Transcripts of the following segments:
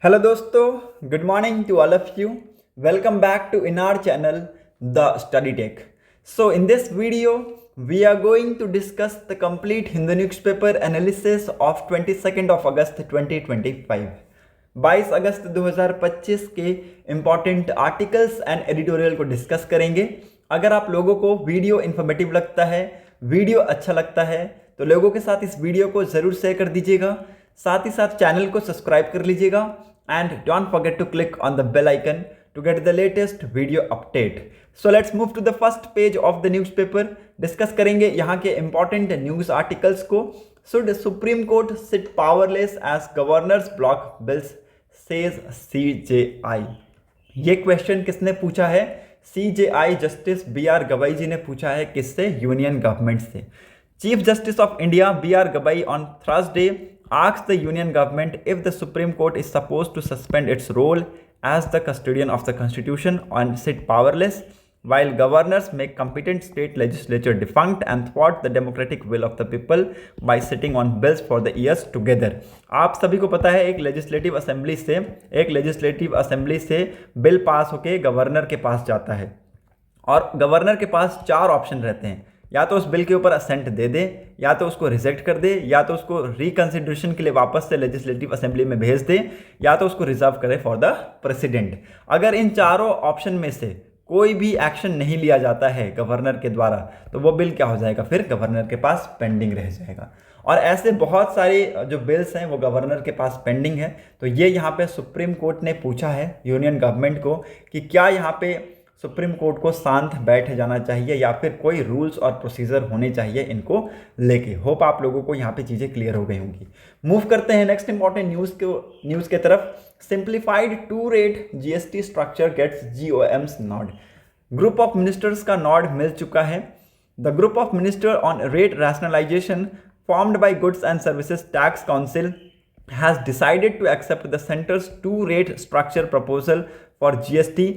Hello दोस्तों, good morning to all of you. Welcome back to in our channel The Study Tech. So in this video, we are going to discuss the complete Hindu newspaper analysis of 22nd of August 2025. 22 अगस्त 2025 के important articles and editorial को discuss करेंगे। अगर आप लोगों को video informative लगता है, video अच्छा लगता है, तो लोगों के साथ इस वीडियो को ज़रूर शेयर कर दीजिएगा। साथ ही साथ चैनल को सब्सक्राइब कर लीजिएगा and don't forget to click on the bell icon to get the latest video update. So let's move to the first page of the newspaper. Discuss करेंगे यहाँ के important न्यूज़ आर्टिकल्स को। Should Supreme Court sit powerless as governors block bills, says CJI. ये question किसने पूछा है? CJI justice BR गवाई जी ने पूछा है। किससे? यूनियन गवर्नमेंट से। Chief justice of India BR गवाई on Thursday asked the union government if the Supreme Court is supposed to suspend its role as the custodian of the constitution and sit powerless while governors make competent state legislature defunct and thwart the democratic will of the people by sitting on bills for the years together. आप सभी को पता है एक legislative assembly से bill pass होके governor के पास जाता है और गवर्नर के पास चार ऑप्शन रहते हैं। या तो उस बिल के ऊपर असेंट दे दे, या तो उसको रिजेक्ट कर दे, या तो उसको रिकंसिडरेशन के लिए वापस से लेजिस्लेटिव असेंबली में भेज दे, या तो उसको रिजर्व करे फॉर द प्रेसिडेंट। अगर इन चारों ऑप्शन में से कोई भी एक्शन नहीं लिया जाता है गवर्नर के द्वारा, तो वो बिल क्या हो जाएगा? फिर गवर्नर के पास पेंडिंग रह जाएगा। और ऐसे बहुत सारे जो बिल्स हैं वो गवर्नर के पास पेंडिंग है। तो ये यहाँ पे सुप्रीम कोर्ट ने पूछा है यूनियन गवर्नमेंट को कि क्या यहाँ पे सुप्रीम कोर्ट को शांत बैठ जाना चाहिए या फिर कोई रूल्स और प्रोसीजर होने चाहिए इनको लेके। होप आप लोगों को यहाँ पे चीज़ें क्लियर हो गई होंगी। मूव करते हैं नेक्स्ट इंपॉर्टेंट न्यूज़ के तरफ। Simplified 2 rate GST structure gets GoMs nod. Group of ministers का नॉड मिल चुका है। The group of minister on rate rationalisation formed by goods and services tax council has decided to accept the center's 2-rate structure proposal for GST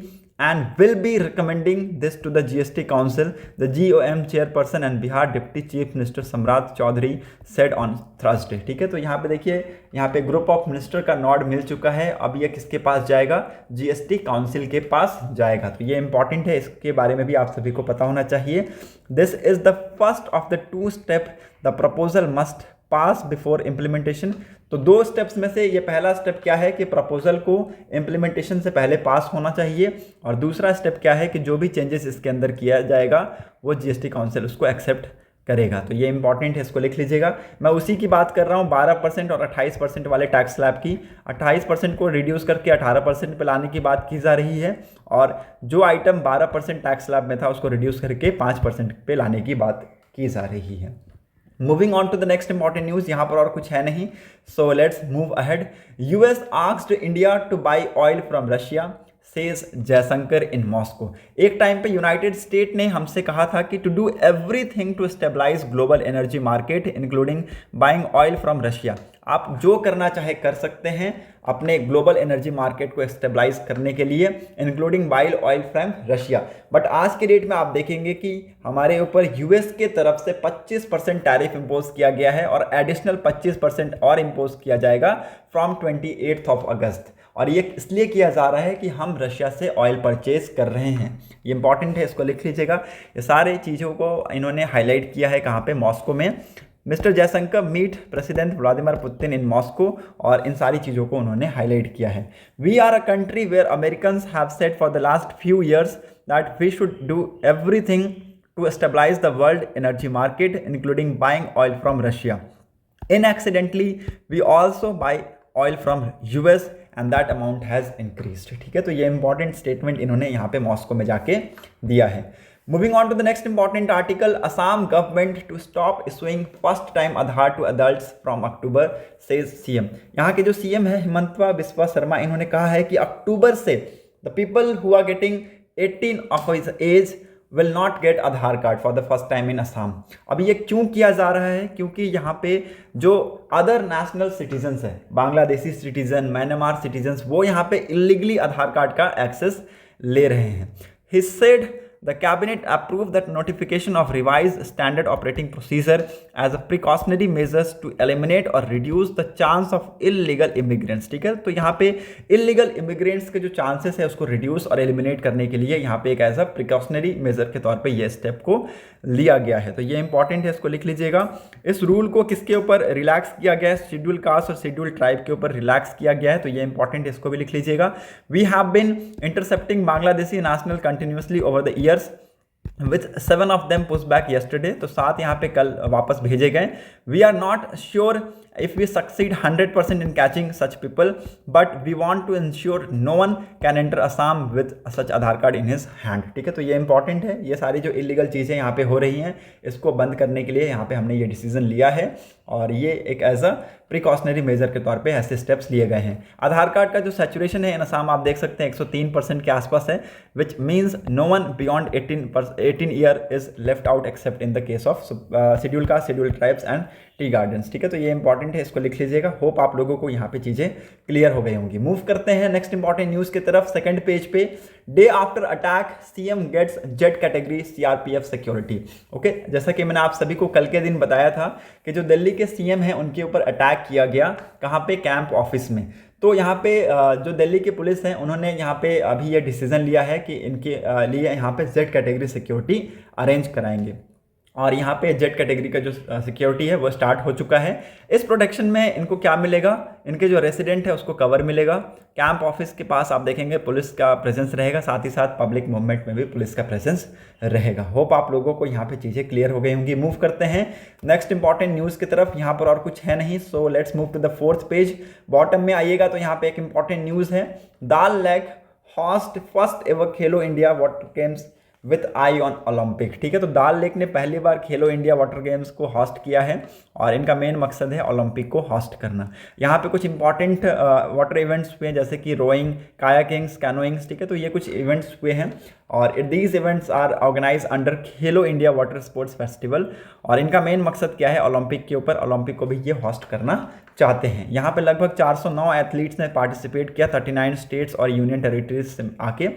and will be recommending this to the GST Council, the GOM chairperson and Bihar Deputy Chief Minister सम्राट Chaudhary said on Thursday। ठीक है, तो यहाँ पे देखिए, यहाँ पे group of minister का नॉड मिल चुका है। अब ये किसके पास जाएगा? GST काउंसिल के पास जाएगा। तो ये इंपॉर्टेंट है, इसके बारे में भी आप सभी को पता होना चाहिए। This is the first of the 2 step the proposal must pass before implementation. तो 2 स्टेप्स में से ये पहला स्टेप क्या है कि प्रपोजल को इम्प्लीमेंटेशन से पहले पास होना चाहिए, और दूसरा स्टेप क्या है कि जो भी चेंजेस इसके अंदर किया जाएगा वो जीएसटी काउंसिल उसको एक्सेप्ट करेगा। तो ये इंपॉर्टेंट है, इसको लिख लीजिएगा। मैं उसी की बात कर रहा हूँ 12% और 28% वाले टैक्स स्लैब की। 28% को रिड्यूस करके 18% पे लाने की बात की जा रही है, और जो आइटम 12% टैक्स स्लैब में था उसको रिड्यूस करके 5% पे लाने की बात की जा रही है। Moving on to the next important news, यहाँ पर और कुछ है नहीं। So let's move ahead. US asked India to buy oil from Russia, says Jaishankar in Moscow. एक टाइम पे यूनाइटेड स्टेट ने हमसे कहा था कि to do everything to stabilise global energy market including buying oil from Russia. आप जो करना चाहे कर सकते हैं अपने ग्लोबल एनर्जी मार्केट को स्टेबलाइज करने के लिए, including bile oil from Russia. But आज के डेट में आप देखेंगे कि हमारे ऊपर यूएस के तरफ से 25% टैरिफ इम्पोज किया गया है, और एडिशनल 25% और इम्पोज किया जाएगा फ्रॉम 28 ऑफ अगस्त। और ये इसलिए किया जा रहा है कि हम रशिया से ऑयल परचेज कर रहे हैं। ये इंपॉर्टेंट है, इसको लिख लीजिएगा। ये सारे चीज़ों को इन्होंने हाईलाइट किया है कहाँ पे? मॉस्को में। Mister Jaishankar meet president Vladimir Putin in Moscow, और इन सारी चीज़ों को उन्होंने हाईलाइट किया है। We are a country where Americans have said for the last few years that we should do everything to stabilise the world energy market including buying oil from Russia. Inaccidentally, we also buy oil from US and that amount has increased। ठीक है, तो ये important statement इन्होंने यहाँ पे Moscow में जाके दिया है। Moving on to the next important article. Assam government to stop issuing first time Aadhaar to adults from October, says CM. यहाँ के जो सीएम है हिमंतवा बिस्वा शर्मा, इन्होंने कहा है कि अक्टूबर से the people who are getting 18 of his age will not get Aadhaar card for the first time in Assam. अब ये क्यों किया जा रहा है? क्योंकि यहाँ पे जो अदर नेशनल सिटीजन्स है, बांग्लादेशी सिटीजन, म्यांमार सिटीजन्स, वो यहाँ पे इलीगली आधार कार्ड का एक्सेस ले रहे हैं। He said The cabinet approved that notification of revised standard operating procedure as a precautionary measures to eliminate or reduce the chance of illegal immigrants। ठीक है, तो यहाँ पे इलीगल इमिग्रेंट्स के जो चांसेस है उसको रिड्यूस और एलिमिनेट करने के लिए यहाँ पे एक एज अ प्रिकॉशनरी मेजर के तौर पे ये स्टेप को लिया गया है। तो ये इंपॉर्टेंट है, इसको लिख लीजिएगा। इस रूल को किसके ऊपर रिलैक्स किया गया है? शेड्यूल कास्ट और शेड्यूल ट्राइब के ऊपर रिलैक्स किया गया है, तो ये इंपॉर्टेंट है, इसको भी लिख लीजिएगा। We have been intercepting Bangladeshi national continuously over the years with 7 of them push back yesterday, तो 7 यहाँ पे कल वापस भेजे गए। We are not sure if we succeed 100% in catching such people, but we want to ensure no one can enter Assam with such Aadhaar card in his hand। ठीक है, तो ये इंपॉर्टेंट है। ये सारी जो इलीगल चीज़ें यहाँ पे हो रही हैं इसको बंद करने के लिए यहाँ पे हमने ये डिसीजन लिया है और ये एक एज अ प्रिकॉशनरी मेजर के तौर पे ऐसे स्टेप्स लिए गए हैं। आधार कार्ड का जो सैचुरेशन है इन असम आप देख सकते हैं 103% के आसपास है, which means no one beyond 18 year is left out except in the case of schedule caste, schedule tribes and tea gardens. ठीक है, तो ये इंपॉर्टेंट है, इसको लिख लीजिएगा। होप आप लोगों को यहाँ पे चीज़ें क्लियर हो गई होंगी। मूव करते हैं नेक्स्ट इंपॉर्टेंट न्यूज़ की तरफ। सेकंड पेज पे, day after attack CM gets Z category CRPF security. Okay, जैसा कि मैंने आप सभी को कल के दिन बताया था कि जो दिल्ली के सीएम हैं उनके ऊपर अटैक किया गया, कहाँ पे? कैंप ऑफिस में। तो यहाँ पे जो दिल्ली की पुलिस है उन्होंने यहाँ पे अभी ये डिसीजन लिया है कि इनके लिए यहाँ पे जेड कैटेगरी सिक्योरिटी अरेंज कराएंगे और यहाँ पे जेड कैटेगरी का जो सिक्योरिटी है वो स्टार्ट हो चुका है। इस प्रोटेक्शन में इनको क्या मिलेगा? इनके जो रेसिडेंट है उसको कवर मिलेगा। कैंप ऑफिस के पास आप देखेंगे पुलिस का प्रेजेंस रहेगा, साथ ही साथ पब्लिक मूवमेंट में भी पुलिस का प्रेजेंस रहेगा। होप आप लोगों को यहाँ पे चीज़ें क्लियर हो गई होंगी। मूव करते हैं नेक्स्ट इंपॉर्टेंट न्यूज़ की तरफ। यहाँ पर और कुछ है नहीं, so let's move to the 4th page. Bottom में आइएगा तो यहाँ पे एक इंपॉर्टेंट न्यूज़ है। Dal lake host first ever Khelo India water games with eye on Olympic. ठीक है, तो दाल लेक ने पहली बार खेलो इंडिया वाटर गेम्स को होस्ट किया है और इनका मेन मकसद है ओलंपिक को होस्ट करना। यहाँ पे कुछ इंपॉर्टेंट वाटर इवेंट्स हुए जैसे कि रोइंग, कायाकिंग्स, कैनोइंग्स। ठीक है, तो ये कुछ इवेंट्स हुए हैं और these events are organise under Khelo India water sports festival और इनका मेन मकसद क्या है? ओलंपिक के ऊपर, ओलंपिक को भी ये होस्ट करना चाहते हैं। यहाँ पे लगभग 409 एथलीट्स ने पार्टिसिपेट किया 39 स्टेट्स और यूनियन टेरिटरीज से आके।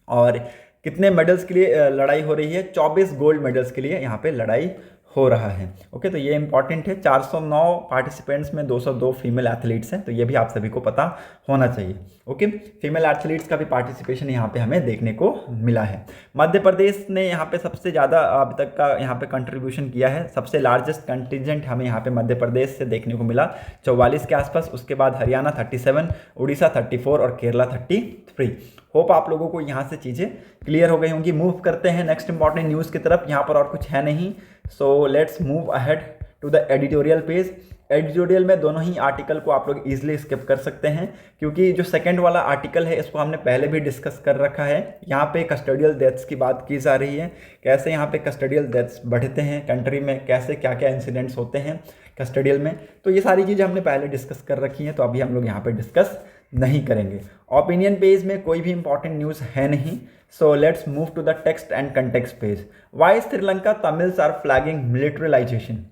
और कितने मेडल्स के लिए लड़ाई हो रही है? 24 गोल्ड मेडल्स के लिए यहाँ पे लड़ाई हो रहा है। ओके, तो ये इंपॉर्टेंट है। 409 पार्टिसिपेंट्स में 202 फीमेल एथलीट्स हैं, तो ये भी आप सभी को पता होना चाहिए। ओके, फीमेल एथलीट्स का भी पार्टिसिपेशन यहाँ पे हमें देखने को मिला है। मध्य प्रदेश ने यहाँ पे सबसे ज़्यादा अभी तक का यहाँ पे कंट्रीब्यूशन किया है। सबसे लार्जेस्ट कंटिजेंट हमें यहाँ पे मध्य प्रदेश से देखने को मिला 44 के आसपास। उसके बाद हरियाणा 37, उड़ीसा 34 और केरला 33। होप आप लोगों को यहाँ से चीज़ें क्लियर हो गई होंगी। मूव करते हैं नेक्स्ट इंपॉर्टेंट न्यूज़ की तरफ। यहाँ पर और कुछ है नहीं, so let's move ahead to the editorial page. Editorial में दोनों ही आर्टिकल को आप लोग इजीली स्किप कर सकते हैं क्योंकि जो सेकंड वाला आर्टिकल है इसको हमने पहले भी डिस्कस कर रखा है। यहाँ पे कस्टोडियल डेथ्स की बात की जा रही है, कैसे यहाँ पे कस्टोडियल डेथ्स बढ़ते हैं कंट्री में, कैसे क्या क्या इंसिडेंट्स होते हैं कस्टोडियल में। तो ये सारी चीज़ें हमने पहले डिस्कस कर रखी हैं, तो अभी हम लोग यहाँ पे डिस्कस नहीं करेंगे। ओपिनियन पेज में कोई भी इंपॉर्टेंट न्यूज़ है नहीं, so let's move to the text and context page. Why Sri Lanka Tamils are flagging militarisation.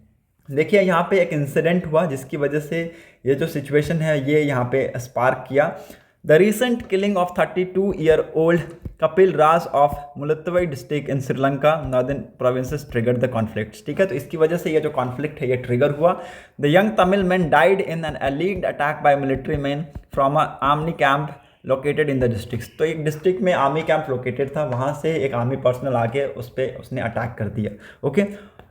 देखिए यहाँ पे एक इंसिडेंट हुआ जिसकी वजह से ये जो सिचुएशन है ये यहाँ पे स्पार्क किया। The recent killing of 32-year-old Kapil Raj of Mullaitivu district in Sri Lanka northern provinces triggered the conflict. ठीक है, तो इसकी वजह से ये जो कॉन्फ्लिक्ट है ये ट्रिगर हुआ। The young Tamil man died in an alleged attack by military man from a army camp located in the district. तो एक डिस्ट्रिक्ट में आर्मी कैंप लोकेटेड था, वहाँ से एक आर्मी पर्सनल आके उसने अटैक कर दिया। Okay,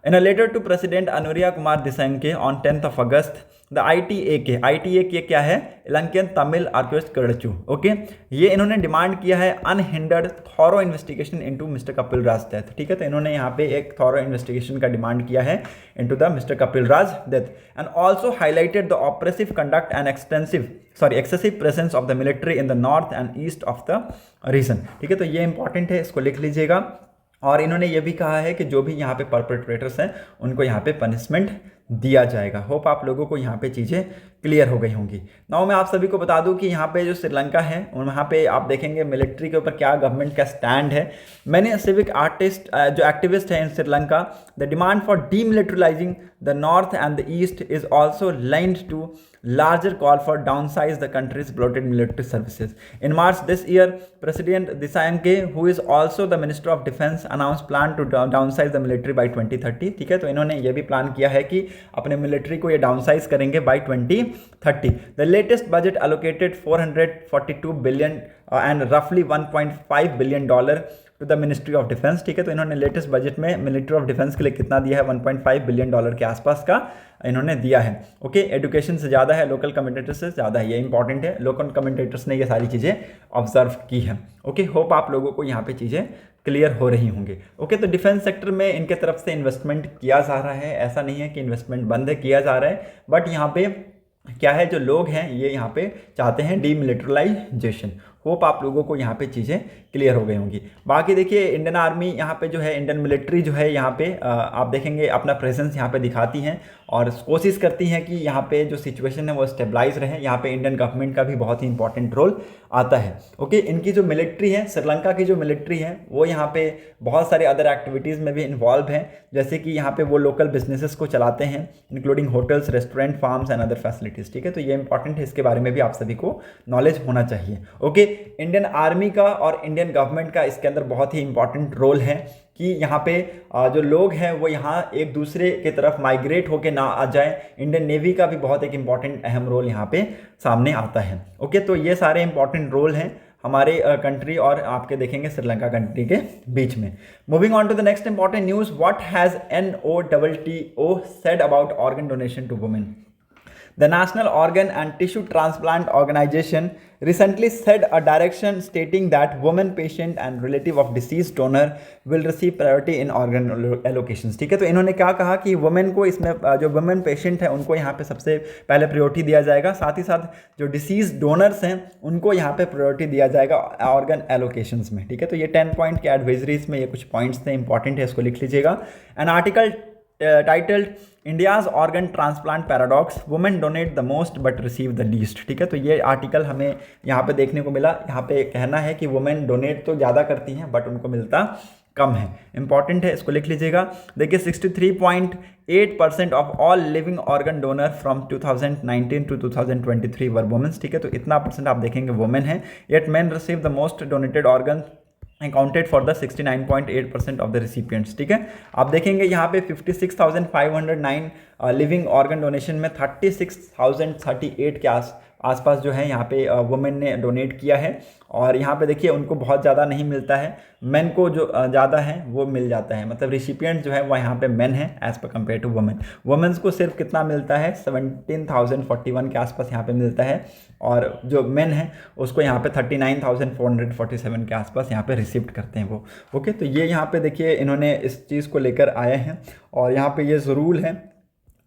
in a letter to president Anura Kumara Dissanayake on 10 August the ITA क्या है? इलंकन तमिल आर्कियोस्ट करड़चू। ओके, ये इन्होंने डिमांड किया है unhindered thorough investigation into mister Kapil Raj death. ठीक है, तो इन्होंने यहाँ पे एक थॉरो इन्वेस्टिगेशन का डिमांड किया है into the mister Kapil Raj death and also highlighted the oppressive conduct and excessive presence of the military in the north and east of the region. ठीक है, तो ये इंपॉर्टेंट है, इसको लिख लीजिएगा। और इन्होंने ये भी कहा है कि जो भी यहाँ पे परपेट्रेटर्स हैं उनको यहाँ पे पनिशमेंट दिया जाएगा। होप आप लोगों को यहाँ पे चीज़ें क्लियर हो गई होंगी। नाउ मैं आप सभी को बता दूं कि यहाँ पे जो श्रीलंका है वहाँ पे आप देखेंगे मिलिट्री के ऊपर क्या गवर्नमेंट का स्टैंड है। मैंने सिविक आर्टिस्ट जो एक्टिविस्ट है in Sri Lanka, the demand for demilitarising the north and the east is also linked to larger call for downsize the country's bloated military services. In March this year, President Tsai, who is also the Minister of Defense, announced plan to downsize the military by 2030. ठीक है, तो इन्होंने ये भी plan किया है कि अपने मिलिट्री को ये डाउनसाइज करेंगे by 2030. The latest budget allocated 442 billion and roughly 1.5 billion dollar to the ministry of defence. ठीक है, तो इन्होंने लेटेस्ट बजट में मिलिट्री ऑफ डिफेंस के लिए कितना दिया है, 1.5 बिलियन डॉलर के आसपास का इन्होंने दिया है. ओके, एजुकेशन से ज़्यादा है, लोकल कमेंटेटर्स से ज़्यादा है, ये इंपॉर्टेंट है. लोकल कमेंटेटर्स ने ये सारी चीज़ें ऑब्जर्व की है. ओके, होप आप लोगों को यहाँ पे चीज़ें क्लियर हो रही होंगी. ओके, तो डिफेंस सेक्टर में इनके तरफ से इन्वेस्टमेंट किया जा रहा है, ऐसा नहीं है कि इन्वेस्टमेंट बंद है, किया जा रहा है. बट यहाँ पे क्या है, जो लोग हैं ये यहाँ पे चाहते हैं डीमिलिटराइजेशन. होप आप लोगों को यहाँ पे चीज़ें क्लियर हो गई होंगी. बाकी देखिए, इंडियन आर्मी यहाँ पे जो है, इंडियन मिलिट्री जो है यहाँ पे आप देखेंगे अपना प्रेजेंस यहाँ पे दिखाती हैं और कोशिश करती हैं कि यहाँ पे जो सिचुएशन है वो स्टेबलाइज रहे. यहाँ पे इंडियन गवर्नमेंट का भी बहुत ही इंपॉर्टेंट रोल आता है. ओके, इनकी जो मिलिट्री है, श्रीलंका की जो मिलिट्री है वो यहाँ पे बहुत सारे अदर एक्टिविटीज़ में भी इन्वॉल्व हैं. जैसे कि यहाँ पे वो लोकल बिजनेसेस को चलाते हैं, including hotels, restaurant, farms and other facilities. ठीक है, तो ये इंपॉर्टेंट है, इसके बारे में भी आप सभी को नॉलेज होना चाहिए. ओके, इंडियन आर्मी का और इंडियन गवर्नमेंट का इसके अंदर बहुत ही इंपॉर्टेंट रोल है कि यहाँ पे जो लोग हैं वो यहाँ एक दूसरे की तरफ माइग्रेट होके ना आ जाए. इंडियन नेवी का भी बहुत एक इंपॉर्टेंट अहम रोल यहाँ पे सामने आता है. ओके, तो ये सारे इंपॉर्टेंट रोल हैं हमारे कंट्री और आपके देखेंगे श्रीलंका कंट्री के बीच में. Moving on to the next important news, what has NOTTO said about organ donation to women. The National Organ and Tissue Transplant Organization recently set a direction stating that women patient and relative of deceased donor will receive priority in organ allocations. ठीक है, तो इन्होंने क्या कहा कि women को इसमें जो वुमेन पेशेंट है उनको यहाँ पे सबसे पहले प्रायोरिटी दिया जाएगा. साथ ही साथ जो डिसीज डोनर्स हैं उनको यहाँ पे प्रायोरिटी दिया जाएगा ऑर्गन एलोकेशंस में. ठीक है, तो ये 10 पॉइंट के एडवाइजरीज में ये कुछ पॉइंट्स थे, इंपॉर्टेंट है, इसको लिख लीजिएगा. An article titled India's organ transplant paradox, women donate the most but receive the least. ठीक है, तो ये आर्टिकल हमें यहाँ पे देखने को मिला. यहाँ पे कहना है कि वुमेन डोनेट तो ज़्यादा करती हैं बट उनको मिलता कम है. इंपॉर्टेंट है, इसको लिख लीजिएगा. देखिए 63.8% of all living organ donor from 2019 to 2023 were womens. ठीक है, तो इतना परसेंट आप देखेंगे वुमेन है. Yet man receive the most donated organ accounted for the 69.8% of the recipients. ठीक है, आप देखेंगे यहाँ पे 56,509 लिविंग ऑर्गन डोनेशन में 36,038 के आसपास जो है यहाँ पे वुमेन ने डोनेट किया है. और यहाँ पे देखिए उनको बहुत ज़्यादा नहीं मिलता है, मेन को जो ज़्यादा है वो मिल जाता है. मतलब रिसिपिएंट जो है वो यहाँ पे मेन है as per compare to women. Women's को सिर्फ कितना मिलता है, 17,041 के आसपास यहाँ पे मिलता है. और जो मेन है उसको यहाँ पे 39,447 के आसपास यहाँ पे रिसीव करते हैं वो. ओके, तो ये यहाँ पे देखिए इन्होंने इस चीज़ को लेकर आए हैं और यहाँ पे ये ज़रूर है.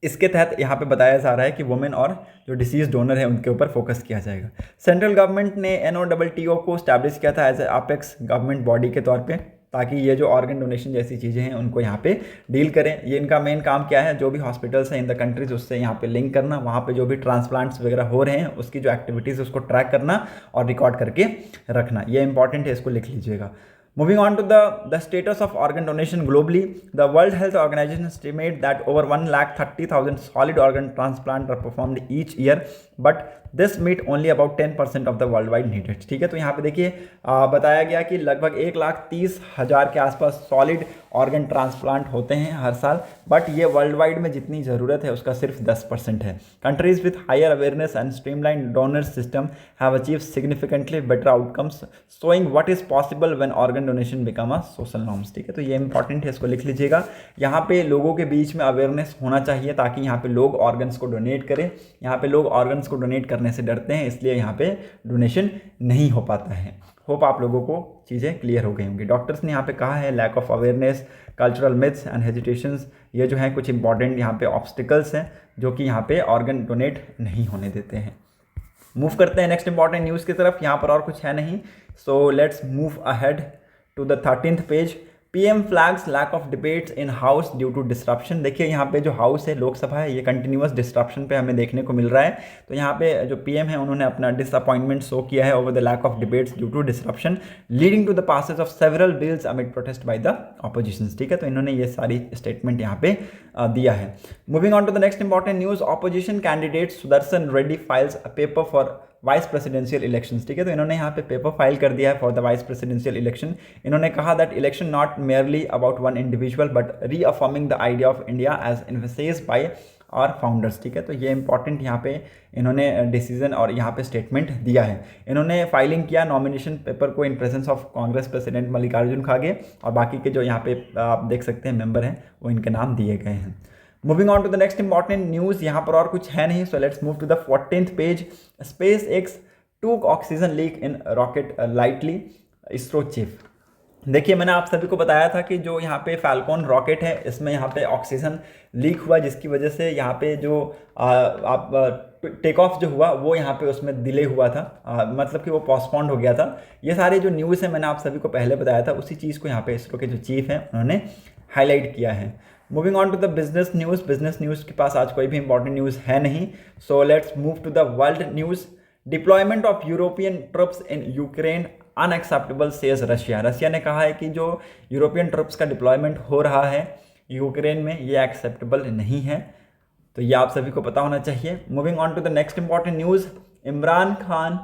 इसके तहत यहाँ पे बताया जा रहा है कि वुमेन और जो डिसीज डोनर है उनके ऊपर फोकस किया जाएगा. सेंट्रल गवर्नमेंट ने NOTTO को स्टैब्लिश किया था as a apex government body के तौर पे, ताकि ये जो ऑर्गन डोनेशन जैसी चीज़ें हैं उनको यहाँ पे डील करें. ये इनका मेन काम क्या है, जो भी हॉस्पिटल्स हैं इन द कंट्रीज उससे यहाँ पे लिंक करना, वहाँ पे जो भी ट्रांसप्लांट्स वगैरह हो रहे हैं उसकी जो एक्टिविटीज़ है उसको ट्रैक करना और रिकॉर्ड करके रखना. ये इंपॉर्टेंट है, इसको लिख लीजिएगा. Moving on to the status of organ donation globally, the World Health Organization estimates that over 130,000 solid organ transplants are performed each year, but this meet only about 10% of the worldwide needed. ठीक है, तो यहाँ पे देखिए बताया गया कि लगभग 1,30,000 के आसपास सॉलिड ऑर्गन ट्रांसप्लांट होते हैं हर साल, बट ये वर्ल्ड वाइड में जितनी ज़रूरत है उसका सिर्फ 10% है. Countries with higher awareness and streamline donor system have achieve significantly better outcomes, showing what is possible when organ donation become a social norms. ठीक है, तो ये इंपॉर्टेंट है, इसको लिख लीजिएगा. यहाँ पे लोगों के बीच में अवेयरनेस होना चाहिए ताकि यहाँ पे लोग ऑर्गन्स को डोनेट करें. यहाँ पे लोग ऑर्गन्स को डोनेट करने से डरते हैं, इसलिए यहाँ पे डोनेशन नहीं हो पाता है. होप आप लोगों को चीज़ें क्लियर हो गई होंगी. डॉक्टर्स ने यहाँ पे कहा है lack of awareness, cultural myths and hesitations, ये जो है कुछ इंपॉर्टेंट यहाँ पे ऑब्स्टिकल्स हैं जो कि यहाँ पे ऑर्गन डोनेट नहीं होने देते हैं. मूव करते हैं नेक्स्ट इंपॉर्टेंट न्यूज़ की तरफ. यहाँ पर और कुछ है नहीं, so let's move ahead to the 13th page. PM flags lack of debates in house due to disruption. देखिए यहाँ पे जो हाउस है, लोकसभा है, ये कंटिन्यूअस डिस्ट्रप्शन पे हमें देखने को मिल रहा है। तो यहाँ पे जो पीएम है उन्होंने अपना डिसअपॉइंटमेंट शो किया है over the lack of debates due to disruption leading to the passage of several bills amid protest by the opposition. ठीक है, तो इन्होंने ये सारी स्टेटमेंट यहाँ पे दिया है। Moving on to the next important news, opposition candidate Sudarshan Reddy files a paper for vice presidential elections. ठीक है, तो इन्होंने यहाँ पे पेपर फाइल कर दिया है for the vice presidential election. इन्होंने कहा that election not merely about one individual but reaffirming the idea of India as emphasised by our founders. ठीक है, तो ये इंपॉर्टेंट यहाँ पे इन्होंने डिसीजन और यहाँ पे स्टेटमेंट दिया है। इन्होंने फाइलिंग किया नॉमिनेशन पेपर को in presence of Congress president Mallikarjun खड़गे और बाकी के जो यहाँ पे आप देख सकते हैं मेंबर हैं वो इनके नाम दिए गए हैं। Moving on to the next important news, यहाँ पर और कुछ है नहीं, so let's move to the 14th page. SpaceX took oxygen leak in rocket lightly, ISRO chief. देखिए मैंने आप सभी को बताया था कि जो यहाँ पे फैल्कॉन रॉकेट है इसमें यहाँ पे ऑक्सीजन लीक हुआ, जिसकी वजह से यहाँ पे जो टेक ऑफ जो हुआ वो यहाँ पे उसमें डिले हुआ था, मतलब कि वो पोस्टपोन्ड हो गया था। ये सारे जो न्यूज़ है मैंने आप सभी को पहले बताया था, उसी चीज़ को यहाँ पे इसरो के जो चीफ हैं उन्होंने हाईलाइट किया है। Moving on to the business news के पास आज कोई भी इंपॉर्टेंट न्यूज़ है नहीं, so let's move to the world news. Deployment of European troops in Ukraine unacceptable says Russia. Russia ने कहा है कि जो यूरोपियन ट्रुप्स का डिप्लॉयमेंट हो रहा है यूक्रेन में ये एक्सेप्टेबल नहीं है, तो ये आप सभी को पता होना चाहिए। Moving on to the next important news, Imran Khan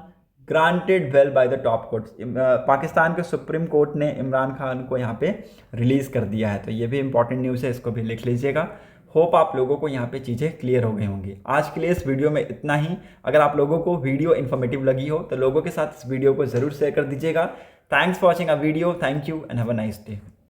granted bail by the top court. Pakistan के सुप्रीम कोर्ट ने इमरान खान को यहाँ पे रिलीज़ कर दिया है, तो ये भी इंपॉर्टेंट न्यूज़ है, इसको भी लिख लीजिएगा। होप आप लोगों को यहाँ पे चीज़ें क्लियर हो गई होंगी। आज के लिए इस वीडियो में इतना ही। अगर आप लोगों को वीडियो इन्फॉर्मेटिव लगी हो तो लोगों के साथ इस वीडियो को ज़रूर शेयर कर दीजिएगा। Thanks for watching a video, thank you and have a nice day.